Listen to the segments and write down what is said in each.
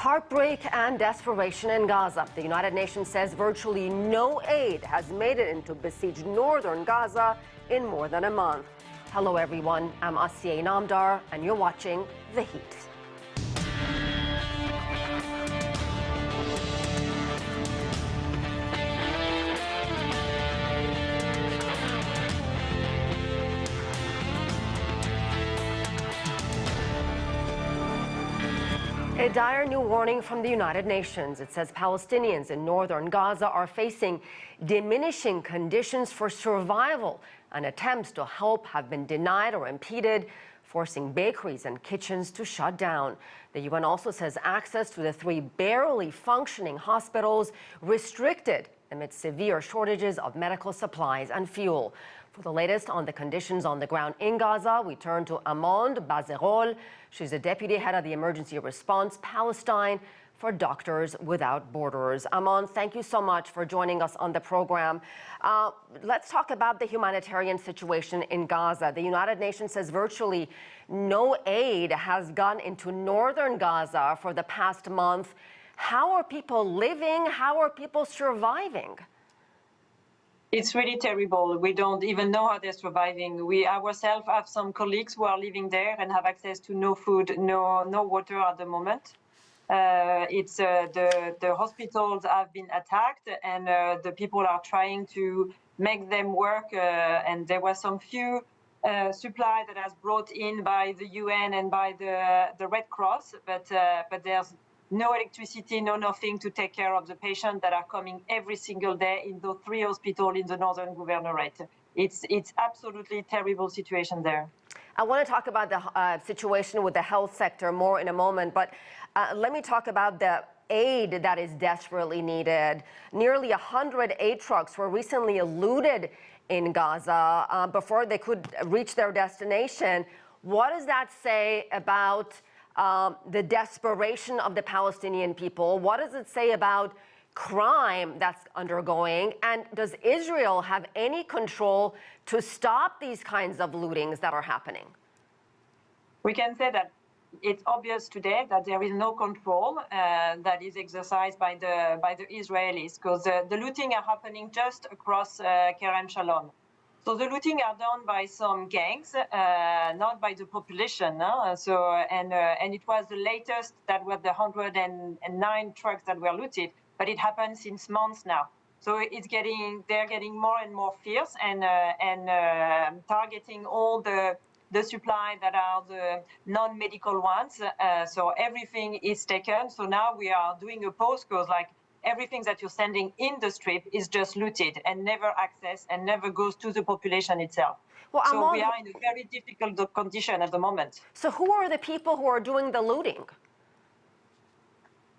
Heartbreak and desperation in Gaza. The United Nations says virtually no aid has made it into besieged northern Gaza in more than a month. Hello everyone, I'm Asiye Namdar and you're watching The Heat. A dire new warning from the United Nations. It says Palestinians in northern Gaza are facing diminishing conditions for survival, and attempts to help have been denied or impeded, forcing bakeries and kitchens to shut down. The UN also says access to the 3 barely functioning hospitals restricted amid severe shortages of medical supplies and fuel. For the latest on the conditions on the ground in Gaza, we turn to Amande Bazerol. She's the deputy head of the Emergency Response Palestine for Doctors Without Borders. Amande, thank you so much for joining us on the program. Let's talk about the humanitarian situation in Gaza. The United Nations says virtually no aid has gone into northern Gaza for the past month. How are people living? How are people surviving? It's really terrible. We don't even know how they're surviving. We ourselves have some colleagues who are living there and have access to no food, no water at the moment. The hospitals have been attacked, and the people are trying to make them work. And there was some few supply that has brought in by the UN and by the Red Cross, but there's no electricity, no nothing to take care of the patients that are coming every single day in the 3 hospitals in the northern governorate. It's absolutely terrible situation there. I want to talk about the situation with the health sector more in a moment, but let me talk about the aid that is desperately needed. Nearly 100 aid trucks were recently looted in Gaza before they could reach their destination. What does that say about the desperation of the Palestinian people? What does it say about crime that's undergoing? And does Israel have any control to stop these kinds of lootings that are happening? We can say that it's obvious today that there is no control that is exercised by the Israelis, because the looting are happening just across Kerem Shalom. So the looting are done by some gangs, not by the population. And it was the latest that were the 109 trucks that were looted, but it happened since months now. So they're getting more and more fierce and targeting all the supply that are the non-medical ones. So everything is taken. So now we are doing a pause because everything that you're sending in the strip is just looted and never accessed and never goes to the population itself. Well, so we are in a very difficult condition at the moment. So who are the people who are doing the looting?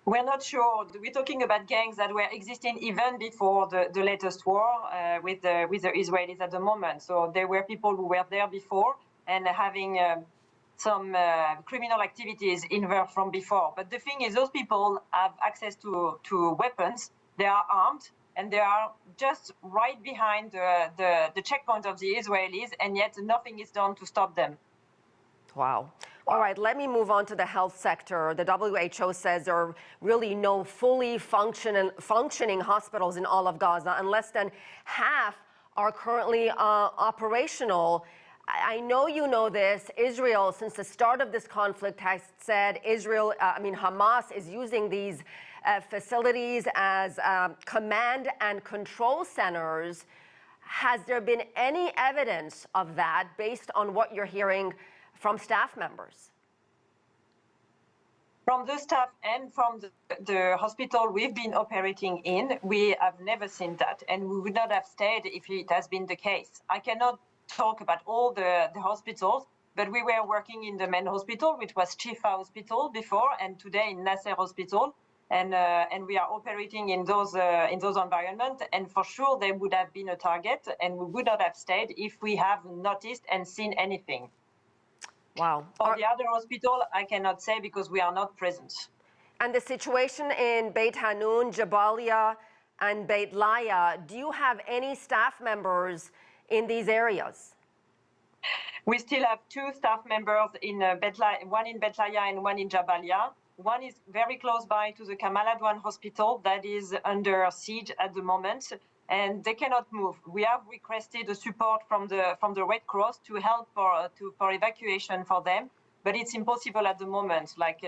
We're not sure. We're talking about gangs that were existing even before the latest war with the Israelis at the moment. So there were people who were there before and having some criminal activities involved from before. But the thing is, those people have access to weapons, they are armed, and they are just right behind the checkpoint of the Israelis, and yet nothing is done to stop them. Wow. All right, let me move on to the health sector. The WHO says there are really no fully functioning hospitals in all of Gaza, and less than half are currently operational. I know you know this. Israel, since the start of this conflict, has said Hamas is using these facilities as command and control centers. Has there been any evidence of that based on what you're hearing from staff members? From the staff and from the hospital we've been operating in, we have never seen that, and we would not have stayed if it has been the case. I cannot talk about all the hospitals, but we were working in the main hospital, which was Shifa Hospital before, and today in Nasser Hospital, and we are operating in those environments. And for sure, they would have been a target, and we would not have stayed if we have noticed and seen anything. Wow. For the other hospital, I cannot say because we are not present. And the situation in Beit Hanun, Jabalia, and Beit Laya, do you have any staff members in these areas? We still have 2 staff members in one in Beit Laya and one in Jabalia. One is very close by to the Kamal Adwan hospital that is under siege at the moment, and they cannot move. We have requested the support from the Red Cross to help for evacuation for them, but it's impossible at the moment. Like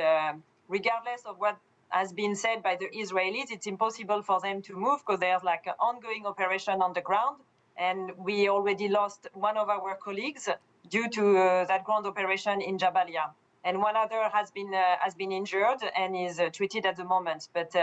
regardless of what has been said by the Israelis, it's impossible for them to move because there's like an ongoing operation on the ground, and we already lost one of our colleagues due to that ground operation in Jabalia. And one other has been injured and is treated at the moment. But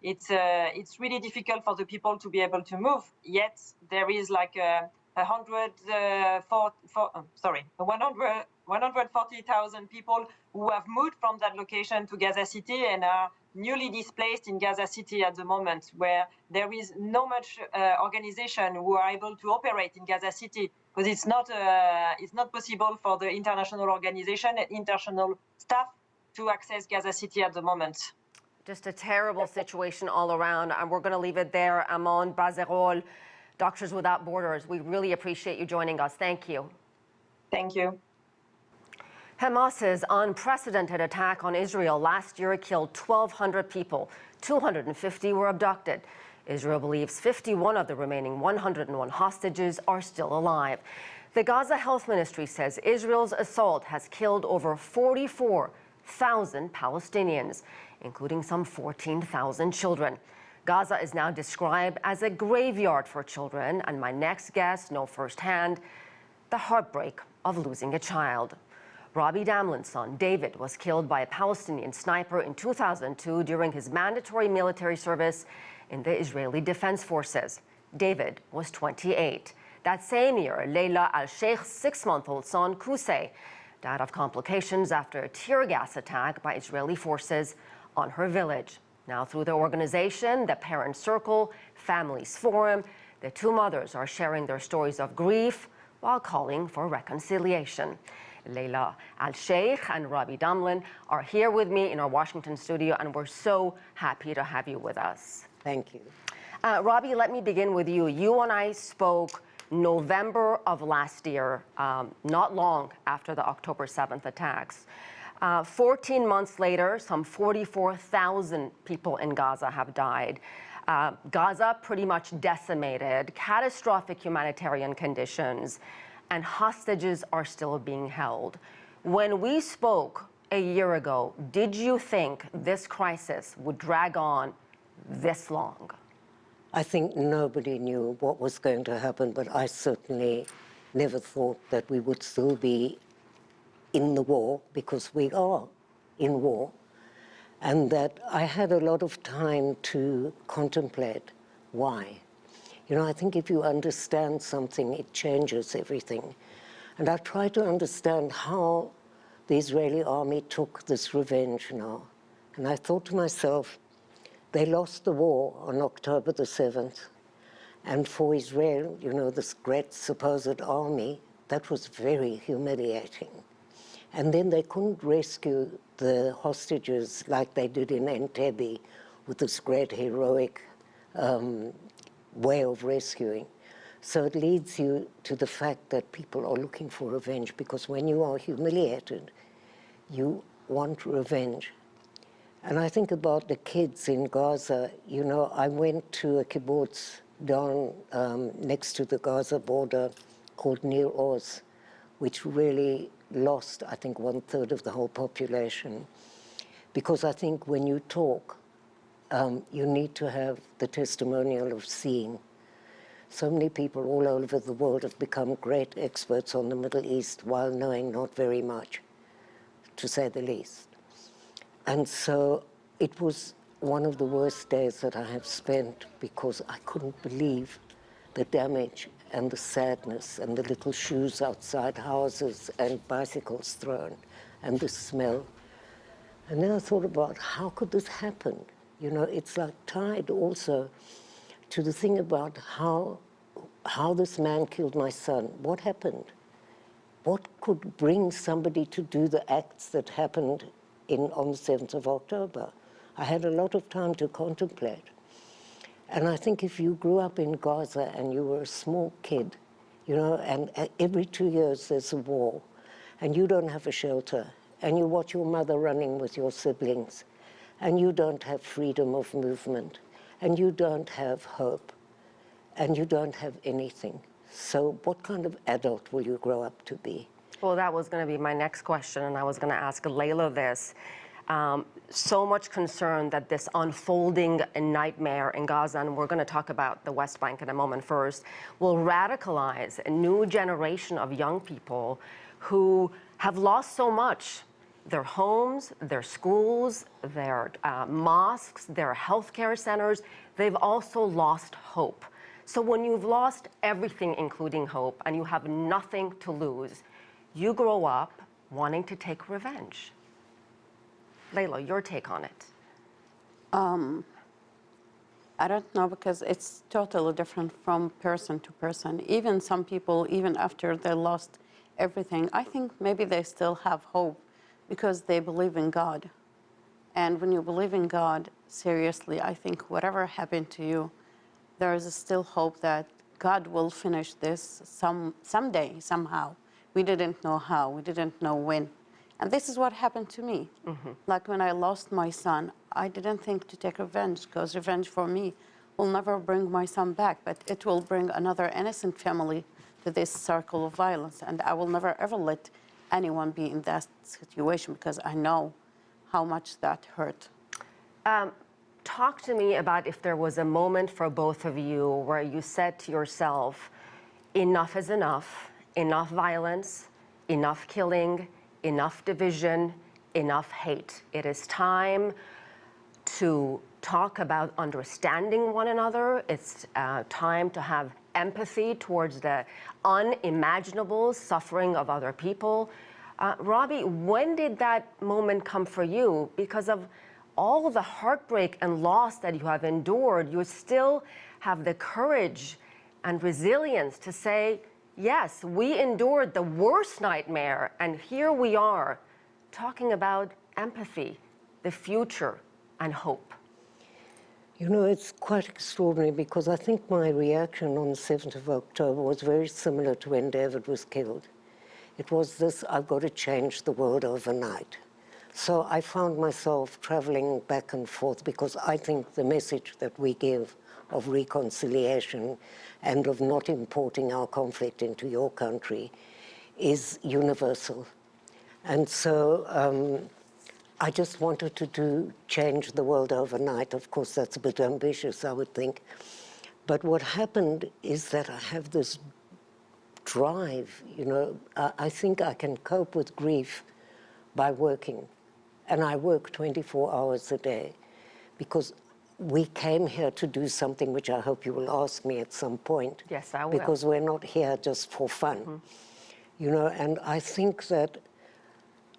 it's really difficult for the people to be able to move. Yet there is like 140,000 people who have moved from that location to Gaza City and are newly displaced in Gaza City at the moment, where there is no much organization who are able to operate in Gaza City, because it's not possible for the international organization and international staff to access Gaza City at the moment. Just a terrible situation all around, and we're going to leave it there. Amon Bazerol, Doctors Without Borders, we really appreciate you joining us. Thank you. Thank you. Hamas's unprecedented attack on Israel last year killed 1,200 people. 250 were abducted. Israel believes 51 of the remaining 101 hostages are still alive. The Gaza Health Ministry says Israel's assault has killed over 44,000 Palestinians, including some 14,000 children. Gaza is now described as a graveyard for children, and my next guest knows firsthand the heartbreak of losing a child. Robbie Damlin's son, David, was killed by a Palestinian sniper in 2002 during his mandatory military service in the Israeli Defense Forces. David was 28. That same year, Layla, Alsheikh's 6-month-old son, Kusei, died of complications after a tear gas attack by Israeli forces on her village. Now, through the organization, the Parent Circle, Families Forum, the two mothers are sharing their stories of grief while calling for reconciliation. Layla, Alsheikh, and Robbie Damlin are here with me in our Washington studio, and we're so happy to have you with us. Thank you. Robbie, let me begin with you. You and I spoke November of last year, not long after the October 7th attacks. 14 months later, some 44,000 people in Gaza have died. Gaza pretty much decimated, catastrophic humanitarian conditions, and hostages are still being held. When we spoke a year ago, did you think this crisis would drag on this long? I think nobody knew what was going to happen, but I certainly never thought that we would still be in the war, because we are in war, and that I had a lot of time to contemplate why. You know, I think if you understand something, it changes everything. And I try to understand how the Israeli army took this revenge now. And I thought to myself, they lost the war on October the 7th. And for Israel, you know, this great supposed army, that was very humiliating. And then they couldn't rescue the hostages like they did in Entebbe with this great heroic way of rescuing. So it leads you to the fact that people are looking for revenge, because when you are humiliated, you want revenge. And I think about the kids in Gaza. You know, I went to a kibbutz down next to the Gaza border called Nir Oz, which really lost, I think, 1/3 of the whole population. Because I think when you talk, you need to have the testimonial of seeing. So many people all over the world have become great experts on the Middle East while knowing not very much, to say the least. And so it was one of the worst days that I have spent, because I couldn't believe the damage and the sadness and the little shoes outside houses and bicycles thrown and the smell. And then I thought about how could this happen? You know, it's like tied also to the thing about how this man killed my son. What happened? What could bring somebody to do the acts that happened on the 7th of October? I had a lot of time to contemplate. And I think if you grew up in Gaza and you were a small kid, you know, and every 2 years there's a war, and you don't have a shelter, and you watch your mother running with your siblings, and you don't have freedom of movement, and you don't have hope, and you don't have anything. So what kind of adult will you grow up to be? Well, that was going to be my next question, and I was going to ask Layla this. So much concern that this unfolding nightmare in Gaza, and we're going to talk about the West Bank in a moment first, will radicalize a new generation of young people who have lost so much. Their homes, their schools, their mosques, their healthcare centers, they've also lost hope. So when you've lost everything, including hope, and you have nothing to lose, you grow up wanting to take revenge. Layla, your take on it. I don't know, because it's totally different from person to person. Even some people, even after they lost everything, I think maybe they still have hope because they believe in God. And when you believe in God, seriously, I think whatever happened to you, there is still hope that God will finish this someday, somehow. We didn't know how, we didn't know when. And this is what happened to me. Mm-hmm. Like when I lost my son, I didn't think to take revenge, because revenge for me will never bring my son back, but it will bring another innocent family to this circle of violence. And I will never ever let anyone be in that situation, because I know how much that hurt. Talk to me about if there was a moment for both of you where you said to yourself, enough is enough, enough violence, enough killing, enough division, enough hate. It is time to talk about understanding one another. It's time to have empathy towards the unimaginable suffering of other people. Robbie, when did that moment come for you? Because of all the heartbreak and loss that you have endured, you still have the courage and resilience to say, yes, we endured the worst nightmare, and here we are talking about empathy, the future, and hope. You know, it's quite extraordinary, because I think my reaction on the 7th of October was very similar to when David was killed. It was this: I've got to change the world overnight. So I found myself traveling back and forth, because I think the message that we give of reconciliation and of not importing our conflict into your country is universal. And so I just wanted to change the world overnight. Of course, that's a bit ambitious, I would think. But what happened is that I have this drive, you know. I think I can cope with grief by working. And I work 24 hours a day, because we came here to do something which I hope you will ask me at some point. Yes, I will. Because we're not here just for fun. Mm-hmm. You know, and I think that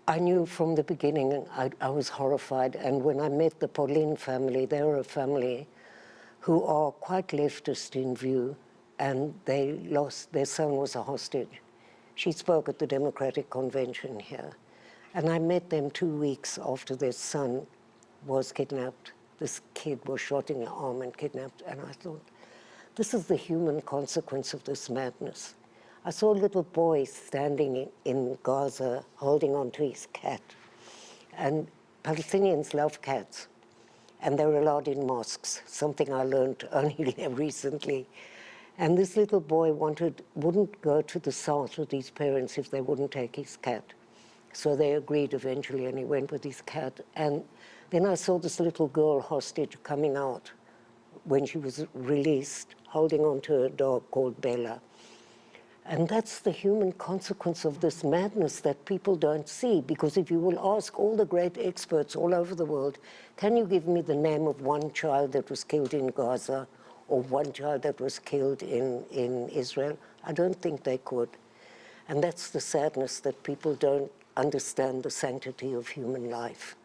I knew from the beginning, I was horrified. And when I met the Pauline family, they were a family who are quite leftist in view, and they lost, their son was a hostage. She spoke at the Democratic Convention here. And I met them 2 weeks after their son was kidnapped. This kid was shot in the arm and kidnapped. And I thought, this is the human consequence of this madness. I saw a little boy standing in Gaza holding onto his cat. And Palestinians love cats. And they're allowed in mosques, something I learned only recently. And this little boy wouldn't go to the south with his parents if they wouldn't take his cat. So they agreed eventually, and he went with his cat. And then I saw this little girl hostage coming out when she was released, holding on to a dog called Bella. And that's the human consequence of this madness that people don't see. Because if you will ask all the great experts all over the world, can you give me the name of one child that was killed in Gaza or one child that was killed in Israel? I don't think they could. And that's the sadness, that people don't understand the sanctity of human life.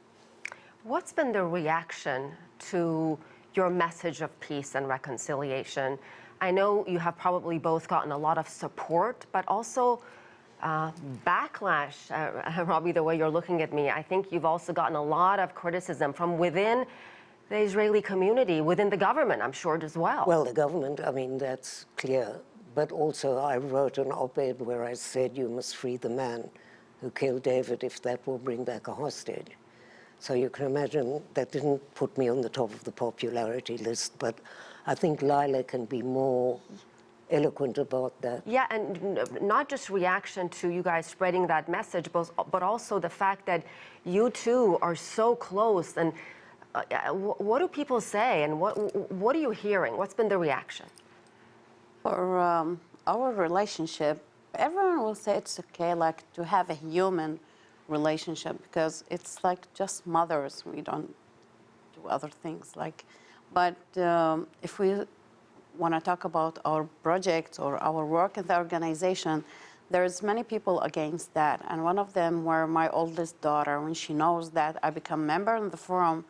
What's been the reaction to your message of peace and reconciliation? I know you have probably both gotten a lot of support, but also backlash. Robbie, the way you're looking at me, I think you've also gotten a lot of criticism from within the Israeli community, within the government, I'm sure, as well. Well, the government, I mean, that's clear. But also I wrote an op-ed where I said, you must free the man who killed David if that will bring back a hostage. So you can imagine that didn't put me on the top of the popularity list, but I think Layla can be more eloquent about that. Yeah, and not just reaction to you guys spreading that message, but also the fact that you two are so close. And what do people say, and what are you hearing? What's been the reaction? For our relationship, everyone will say it's okay, like, to have a human relationship, because it's like just mothers. We don't do other things, like. But if we want to talk about our projects or our work in the organization, there's many people against that. And one of them were my oldest daughter. When she knows that I become member in the forum,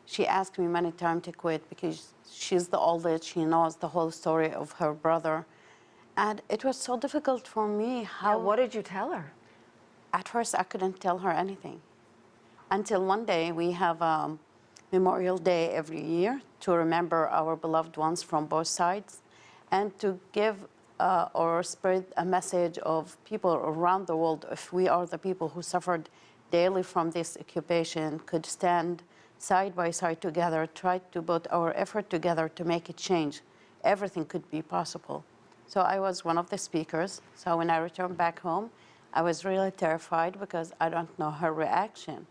she asked me many times to quit because she's the oldest. She knows the whole story of her brother. And it was so difficult for me. Yeah, what did you tell her? At first, I couldn't tell her anything. Until one day, we have Memorial Day every year to remember our beloved ones from both sides and to give or spread a message of people around the world. If we are the people who suffered daily from this occupation, could stand side by side together, try to put our effort together to make it change, everything could be possible. So I was one of the speakers. So when I returned back home, I was really terrified because I don't know her reaction.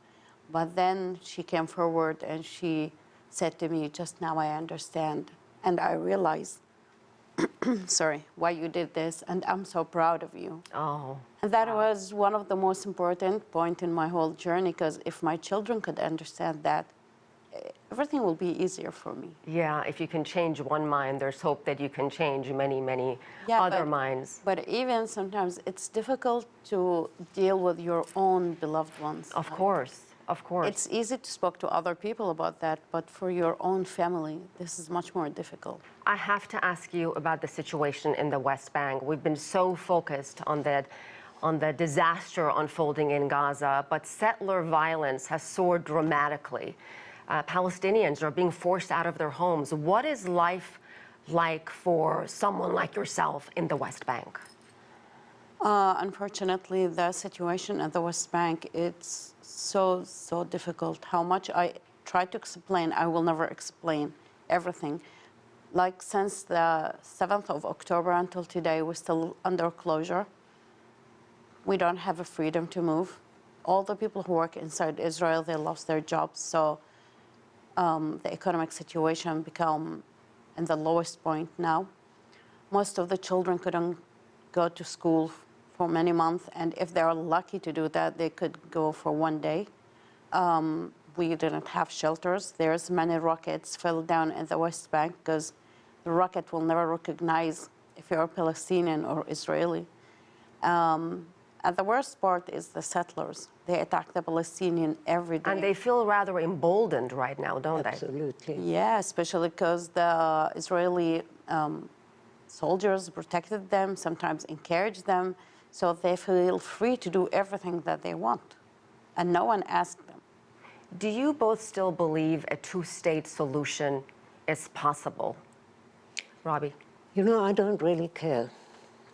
But then she came forward and she said to me, just now I understand. And I realized, sorry, why you did this. And I'm so proud of you. Oh. And that was one of the most important points in my whole journey, because if my children could understand that, everything will be easier for me. Yeah, if you can change one mind, there's hope that you can change many, many other minds. But even sometimes it's difficult to deal with your own beloved ones. Of course, of course. It's easy to speak to other people about that, but for your own family, this is much more difficult. I have to ask you about the situation in the West Bank. We've been so focused on the disaster unfolding in Gaza, but settler violence has soared dramatically. Palestinians are being forced out of their homes. What is life like for someone like yourself in the West Bank? Unfortunately, the situation at the West Bank, it's so difficult. How much I try to explain, I will never explain everything. Like since the 7th of October until today, we're still under closure. We don't have a freedom to move. All the people who work inside Israel, they lost their jobs. So the economic situation become in the lowest point now. Most of the children couldn't go to school for many months, and if they are lucky to do that, they could go for one day. We didn't have shelters. There's many rockets fell down in the West Bank because the rocket will never recognize if you're Palestinian or Israeli. And the worst part is the settlers. They attack the Palestinian every day. And they feel rather emboldened right now, don't they? Absolutely. Yeah, especially because the Israeli soldiers protected them, sometimes encouraged them, so they feel free to do everything that they want, and no one asked them. Do you both still believe a two-state solution is possible? Robbie? You know, I don't really care.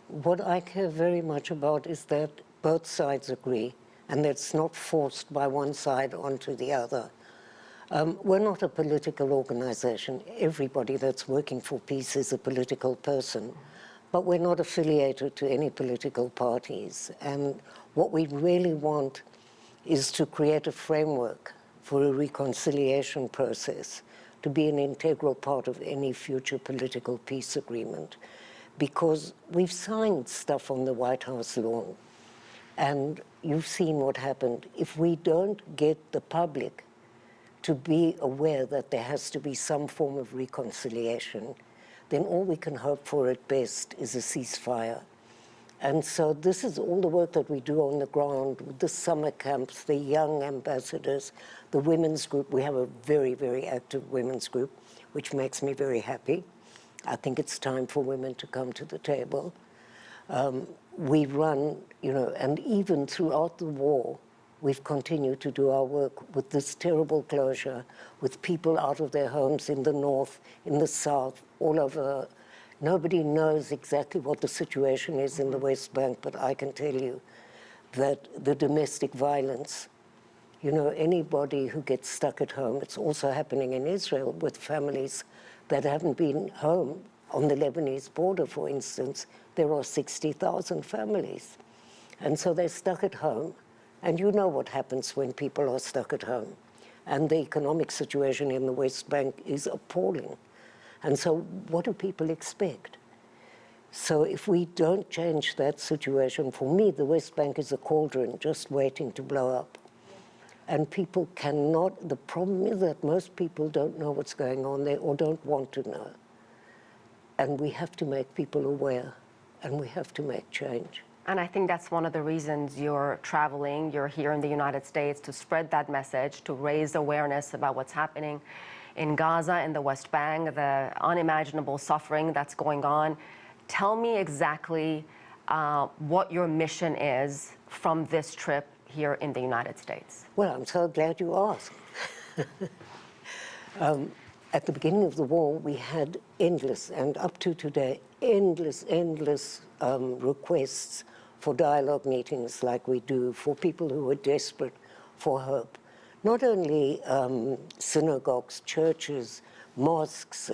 What I care very much about is that both sides agree, and that it's not forced by one side onto the other. We're not a political organization. Everybody that's working for peace is a political person, but we're not affiliated to any political parties. And what we really want is to create a framework for a reconciliation process to be an integral part of any future political peace agreement. Because we've signed stuff on the White House lawn, and you've seen what happened. If we don't get the public to be aware that there has to be some form of reconciliation, then all we can hope for at best is a ceasefire. And so this is all the work that we do on the ground with the summer camps, the young ambassadors, the women's group. We have a very, very active women's group, which makes me very happy. I think it's time for women to come to the table. We run, you know, and even throughout the war, we've continued to do our work with this terrible closure, with people out of their homes in the north, in the south, all over. Nobody knows exactly what the situation is in the West Bank, but I can tell you that the domestic violence, you know, anybody who gets stuck at home, it's also happening in Israel with families that haven't been home. On the Lebanese border, for instance, there are 60,000 families. And so they're stuck at home. And you know what happens when people are stuck at home. And the economic situation in the West Bank is appalling. And so what do people expect? So if we don't change that situation, for me, the West Bank is a cauldron just waiting to blow up. And people cannot, the problem is that most people don't know what's going on there or don't want to know. And we have to make people aware, and we have to make change. And I think that's one of the reasons you're traveling, you're here in the United States to spread that message, to raise awareness about what's happening in Gaza, in the West Bank, the unimaginable suffering that's going on. Tell me exactly what your mission is from this trip here in the United States. Well, I'm so glad you asked. At the beginning of the war, we had endless, and up to today, endless requests for dialogue meetings like we do for people who are desperate for hope. Not only synagogues, churches, mosques,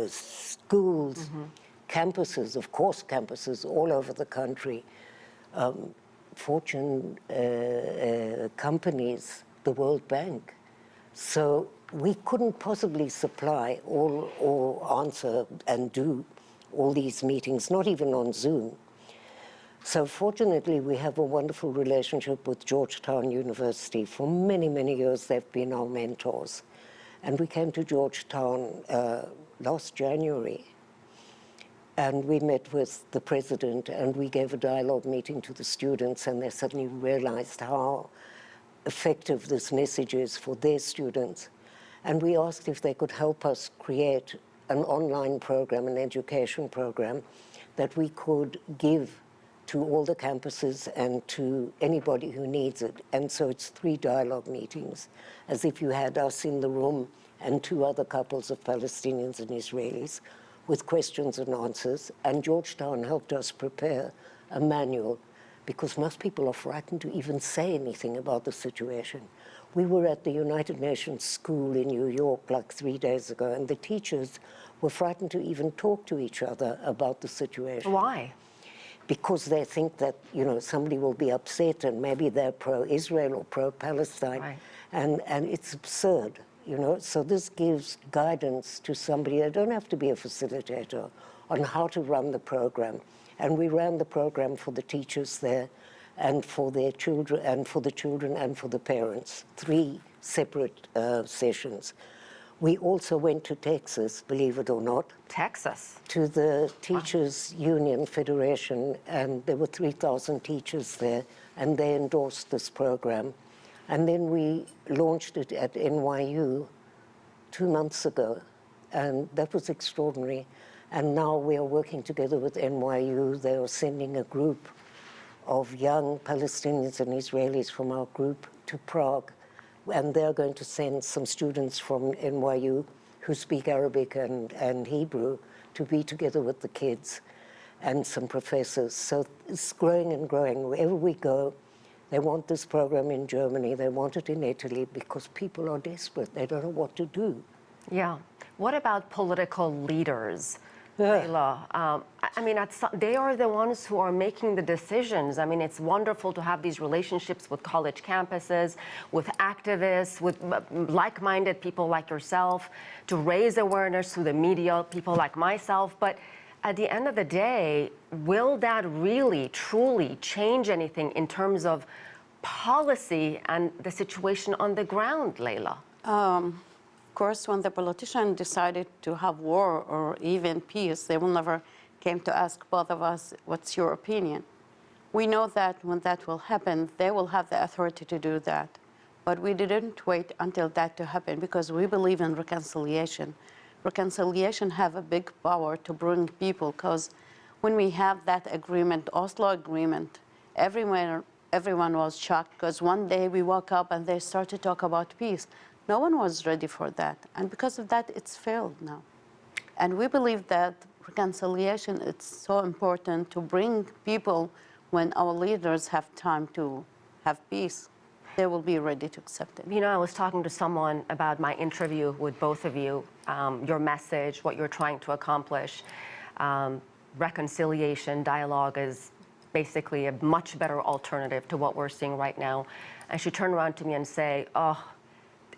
schools, campuses, of course campuses all over the country, Fortune companies, the World Bank. So we couldn't possibly supply or answer and do all these meetings, not even on Zoom. So fortunately, we have a wonderful relationship with Georgetown University. For many, many years, they've been our mentors. And we came to Georgetown last January, and we met with the president, and we gave a dialogue meeting to the students, and they suddenly realized how effective this message is for their students. And we asked if they could help us create an online program, an education program, that we could give to all the campuses and to anybody who needs it. And so it's 3 dialogue meetings, as if you had us in the room and 2 other couples of Palestinians and Israelis with questions and answers. And Georgetown helped us prepare a manual, because most people are frightened to even say anything about the situation. We were at the United Nations school in New York like 3 days ago, and the teachers were frightened to even talk to each other about the situation. Why? Because they think that, you know, somebody will be upset and maybe they're pro-Israel or pro-Palestine. Right. And it's absurd, you know. So this gives guidance to somebody. They don't have to be a facilitator on how to run the program. And we ran the program for the teachers there and for their children and for the children and for the parents, 3 separate sessions. We also went to Texas, believe it or not. Texas? To the Teachers Union Federation, and there were 3,000 teachers there, and they endorsed this program. And then we launched it at NYU 2 months ago, and that was extraordinary. And now we are working together with NYU. They are sending a group of young Palestinians and Israelis from our group to Prague, and they're going to send some students from NYU who speak Arabic and Hebrew to be together with the kids and some professors. So it's growing and growing. Wherever we go, they want this program in Germany, they want it in Italy, because people are desperate. They don't know what to do. Yeah. What about political leaders? Layla, I mean, they are the ones who are making the decisions. I mean, it's wonderful to have these relationships with college campuses, with activists, with like-minded people like yourself, to raise awareness through the media, people like myself. But at the end of the day, will that really, truly change anything in terms of policy and the situation on the ground, Layla? Of course, when the politicians decided to have war or even peace, they will never came to ask both of us, what's your opinion? We know that when that will happen, they will have the authority to do that. But we didn't wait until that to happen, because we believe in reconciliation. Reconciliation have a big power to bring people, because when we have that agreement, Oslo agreement, everyone was shocked, because one day we woke up and they started to talk about peace. No one was ready for that, and because of that, it's failed now. And we believe that reconciliation is so important to bring people when our leaders have time to have peace, they will be ready to accept it. You know, I was talking to someone about my interview with both of you, your message, what you're trying to accomplish. Reconciliation, dialogue is basically a much better alternative to what we're seeing right now. And she turned around to me and say, oh,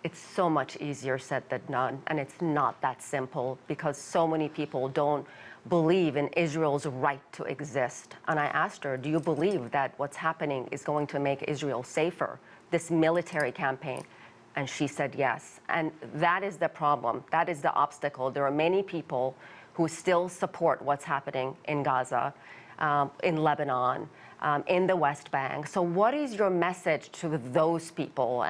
it's so much easier said than done. And it's not that simple because so many people don't believe in Israel's right to exist. And I asked her, do you believe that what's happening is going to make Israel safer, this military campaign? And she said yes. And that is the problem. That is the obstacle. There are many people who still support what's happening in Gaza, in Lebanon, in the West Bank. So what is your message to those people?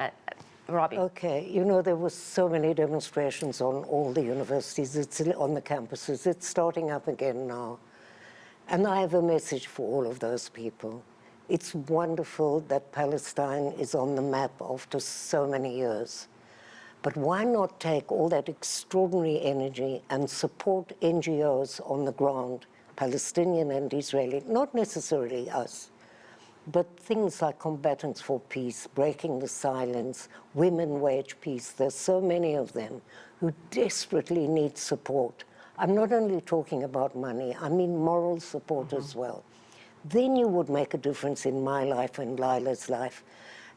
Robbie? Okay, you know, there were so many demonstrations on all the universities, it's on the campuses. It's starting up again now. And I have a message for all of those people. It's wonderful that Palestine is on the map after so many years. But why not take all that extraordinary energy and support NGOs on the ground, Palestinian and Israeli, not necessarily us, but things like Combatants for Peace, Breaking the Silence, Women Wage Peace. There's so many of them who desperately need support. I'm not only talking about money, I mean moral support as well. Then you would make a difference in my life and Layla's life.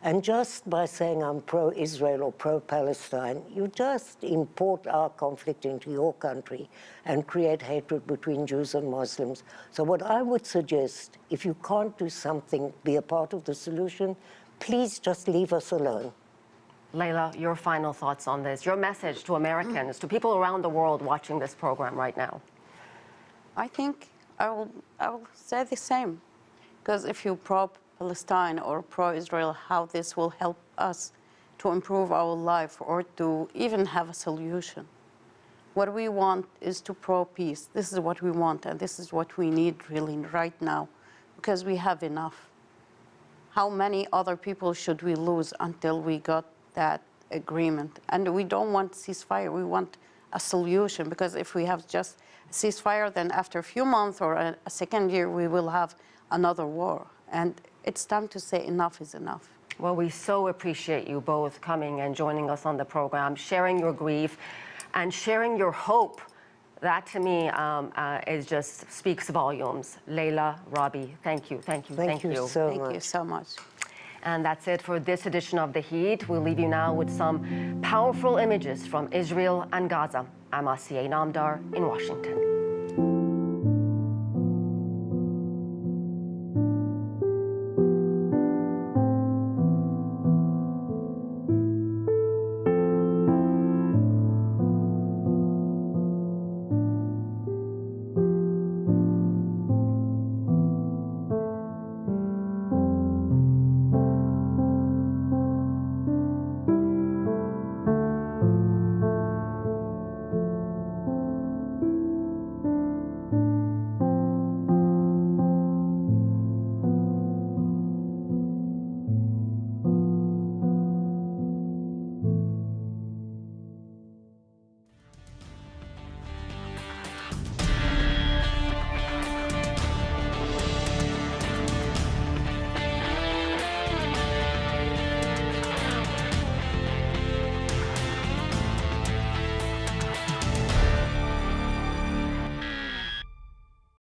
And just by saying I'm pro-Israel or pro-Palestine, you just import our conflict into your country and create hatred between Jews and Muslims. So what I would suggest, if you can't do something, be a part of the solution, please just leave us alone. Layla, your final thoughts on this, your message to Americans, to people around the world watching this program right now. I think I will say the same, because if you pro-Palestine or pro-Israel, how this will help us to improve our life or to even have a solution. What we want is to pro-peace. This is what we want, and this is what we need really right now, because we have enough. How many other people should we lose until we got that agreement? And we don't want ceasefire, we want a solution, because if we have just a ceasefire, then after a few months or a second year, we will have another war. And it's time to say enough is enough. Well, we so appreciate you both coming and joining us on the program, sharing your grief and sharing your hope. That to me is just speaks volumes. Layla, Robbie, thank you, thank you, Thank you so much. Thank you so much. And that's it for this edition of The Heat. We'll leave you now with some powerful images from Israel and Gaza. I'm Asiye Namdar in Washington.